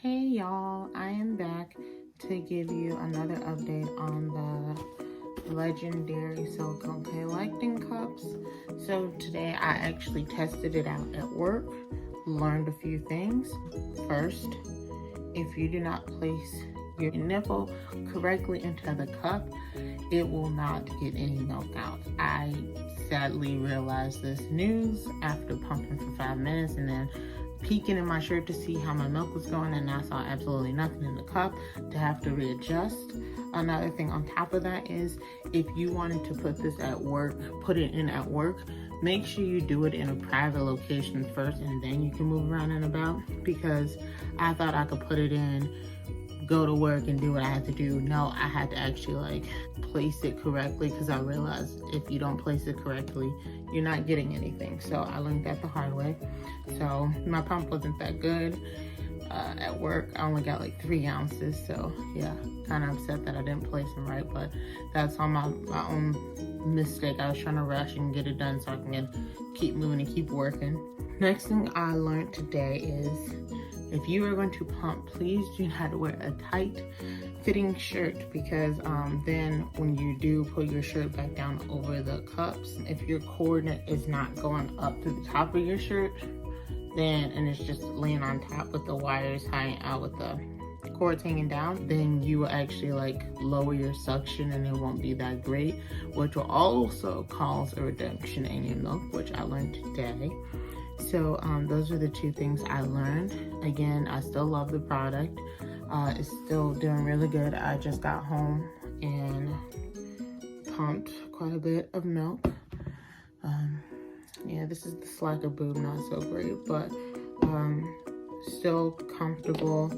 Hey y'all, I am back to give you another update on the Legendairy Silicone collecting cups. So today I actually tested it out at work, learned a few things. First, if you do not place your nipple correctly into the cup, it will not get any milk out. I sadly realized this news after pumping for 5 minutes and then peeking in my shirt to see how my milk was going, and I saw absolutely nothing in the cup to have to readjust. Another thing on top of that is if you wanted to put this at work, put it in at work, make sure you do it in a private location first and then you can move around and about, because I thought I could put it in, go to work and do what I had to do. No, I had to actually place it correctly, because I realized if you don't place it correctly, you're not getting anything. So I learned that the hard way. So my pump wasn't that good. At work, I only got 3 ounces. So yeah, kind of upset that I didn't place them right, but that's on my own mistake. I was trying to rush and get it done so I can keep moving and keep working. Next thing I learned today is if you are going to pump, please do not wear a tight fitting shirt, because then when you do pull your shirt back down over the cups, if your cord is not going up to the top of your shirt, then, and it's just laying on top with the wires hanging out with the cords hanging down, then you will actually lower your suction and it won't be that great, which will also cause a reduction in your milk, which I learned today. So those are the 2 things I learned. Again, I still love the product. It's still doing really good. I just got home and pumped quite a bit of milk. Yeah, this is the slacker boob, not so great, but still comfortable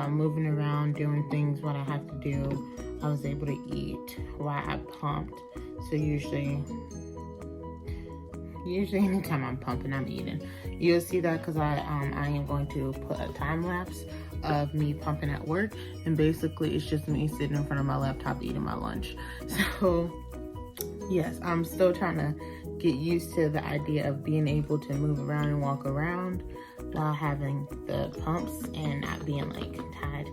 moving around, doing things what I have to do. I was able to eat while I pumped. So usually anytime I'm pumping, I'm eating. You'll see that because I am going to put a time lapse of me pumping at work, and basically it's just me sitting in front of my laptop eating my lunch. So yes, I'm still trying to get used to the idea of being able to move around and walk around while having the pumps and not being tied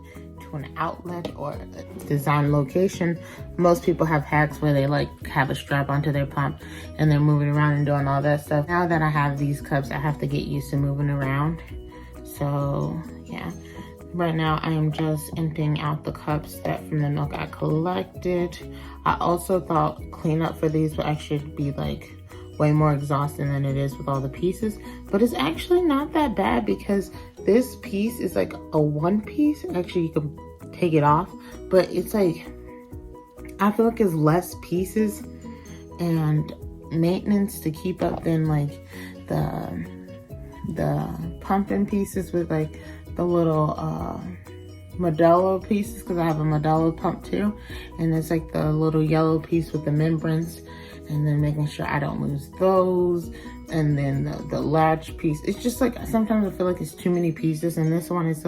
to an outlet or a design location. Most people have hacks where they have a strap onto their pump and they're moving around and doing all that stuff. Now that I have these cups, I have to get used to moving around. So yeah, right now I am just emptying out the cups that from the milk I collected. I also thought cleanup for these would actually be way more exhausting than it is with all the pieces, but it's actually not that bad, because this piece is a 1 piece. Actually, you can take it off, but it's I feel like it's less pieces and maintenance to keep up than the pumping pieces with the little Modelo pieces, because I have a Modelo pump too, and it's the little yellow piece with the membranes, and then making sure I don't lose those, and then the latch piece. It's just sometimes I feel it's too many pieces, and this one is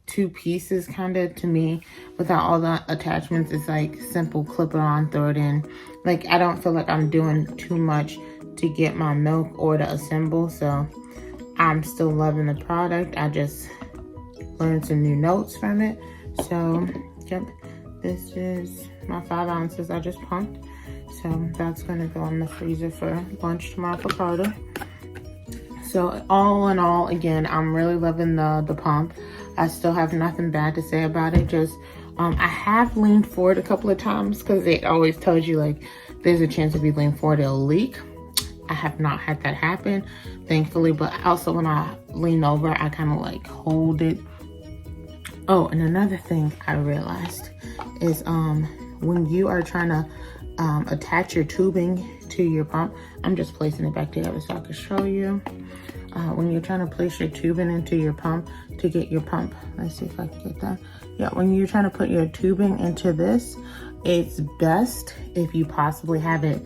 2 pieces kind of to me, without all the attachments. It's simple, clip it on, throw it in. I don't feel I'm doing too much to get my milk or to assemble, so I'm still loving the product. I just learned some new notes from it. So yep, this is my 5 ounces I just pumped. So that's gonna go in the freezer for lunch tomorrow for Carter. So all in all, again, I'm really loving the pump. I still have nothing bad to say about it. Just I have leaned forward a couple of times, because it always tells you there's a chance if you lean forward it'll leak. I have not had that happen, thankfully, but also when I lean over, I kind of hold it. Oh, and another thing I realized is when you are trying to attach your tubing to your pump, I'm just placing it back together so I can show you. When you're trying to place your tubing into your pump to get your pump, let's see if I can get that. Yeah, when you're trying to put your tubing into this, it's best if you possibly have it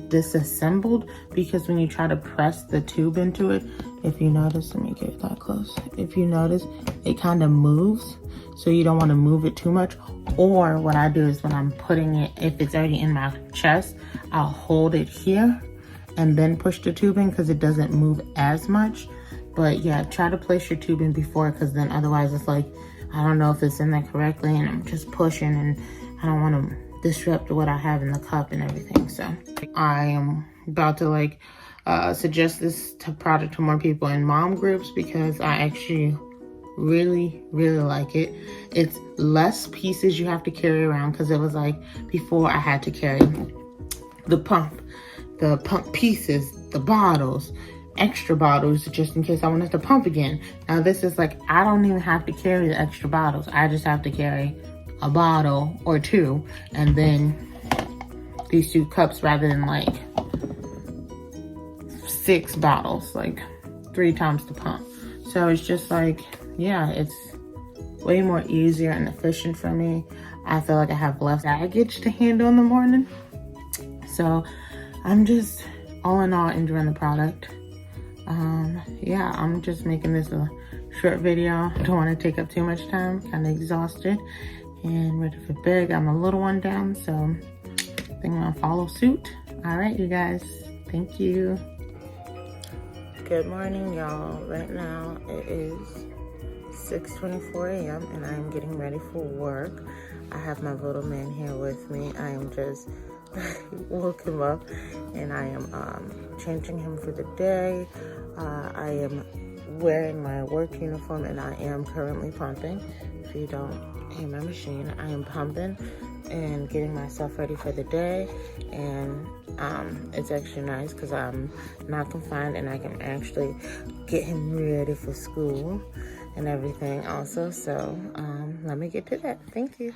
disassembled, because when you try to press the tube into it, if you notice, let me get that close. If you notice, it kind of moves, so you don't want to move it too much. Or what I do is when I'm putting it, if it's already in my chest, I'll hold it here and then push the tubing, because it doesn't move as much But yeah, try to place your tube in before, because then otherwise it's like, I don't know if it's in there correctly, and I'm just pushing, and I don't want to disrupt what I have in the cup and everything. So I am about to like suggest this product to more people in mom groups, because I actually really like it. It's less pieces you have to carry around, because it was like before I had to carry the pump pieces, the bottles, extra bottles, just in case I wanted to pump again. Now this is like, I don't even have to carry the extra bottles. I just have to carry a bottle or two, and then these 2 cups, rather than like 6 bottles, like 3 times the pump. So it's just like, yeah, it's way more easier and efficient for me. I feel like I have less baggage to handle in the morning. So I'm just all in all enjoying the product. Yeah, I'm just making this a short video. I don't want to take up too much time. Kind of exhausted and ready for bed. Got my little one down, so I think I'm gonna follow suit. All right, you guys, thank you. Good morning, y'all. Right now it is 6:24 a.m. and I am getting ready for work. I have my little man here with me. I am just woke him up, and I am changing him for the day. I am wearing my work uniform, and I am currently pumping. If you don't hear my machine, I am pumping and getting myself ready for the day. And it's actually nice because I'm not confined, and I can actually get him ready for school and everything also. So let me get to that. Thank you.